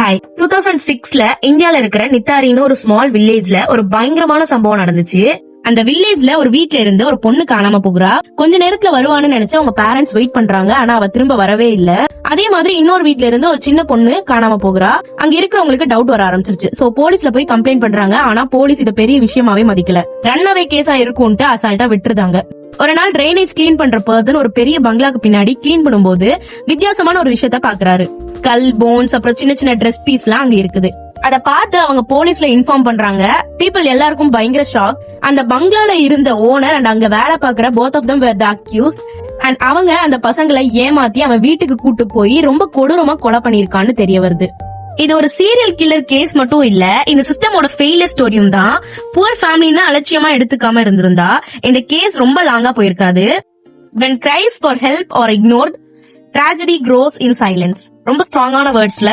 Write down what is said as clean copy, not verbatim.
Hi. 2006ல இந்தியால இருக்கிற நித்தாரின்னு ஒரு ஸ்மால் வில்லேஜ்ல ஒரு பயங்கரமான சம்பவம் நடந்துச்சு. அந்த வில்லேஜ்ல ஒரு வீட்ல இருந்து ஒரு பொண்ணு காணாம போகுறா. கொஞ்ச நேரத்துல வருவான்னு நினைச்சு அவங்க பேரண்ட்ஸ் வெயிட் பண்றாங்க. ஆனா அவ திரும்ப வரவே இல்ல. அதே மாதிரி இன்னொரு வீட்ல இருந்து ஒரு சின்ன பொண்ணு காணாம போகுறா. அங்க இருக்கிறவங்களுக்கு டவுட் வர ஆரம்பிச்சிருச்சு. சோ போலீஸ்ல போய் கம்ப்ளைண்ட் பண்றாங்க. ஆனா போலீஸ் இத பெரிய விஷயமாவே மதிக்கல. ரன் அவே கேஸா இருக்கும்ட்டு அசால்ட்டா விட்டுருதாங்க. ஒரு நாள் டிரைனேஜ் கிளீன் பண்ற பர்சன் ஒரு பெரிய பங்களாக்கு பின்னாடி கிளீன் பண்ணும்போது வித்தியாசமான ஒரு விஷயத்த பாக்குறாரு. ஸ்கல், போன்ஸ், அப்புறம் சின்ன சின்ன ட்ரெஸ் பீஸ் எல்லாம் அங்க இருக்குது. அத பார்த்து அவங்க போலீஸ்ல இன்ஃபார்ம் பண்றாங்க. பீப்புள் எல்லாருக்கும் பயங்கர ஷாக். அந்த பங்களால இருந்த ஓனர் அண்ட் அங்க வேலை பாக்குற both of them were the accused. And அவங்க அந்த பசங்களை ஏமாத்தி அவன் வீட்டுக்கு கூட்டு போய் ரொம்ப கொடூரமா கொலை பண்ணிருக்கான்னு தெரிய வருது. இது ஒரு சீரியல் கில்லர் கேஸ் மட்டும் இல்ல, இந்த சிஸ்டமோட ஃபெயிலியர் ஸ்டோரியும் தான். புவர் ஃபேமிலின்னு அலட்சியமா எடுத்துக்காம இருந்திருந்தா இந்த கேஸ் ரொம்ப லாங்கா போயிருக்காது. when cries for help or ignored, tragedy grows in silence. ரொம்ப ஸ்ட்ராங்கான வேர்ட்ஸ்ல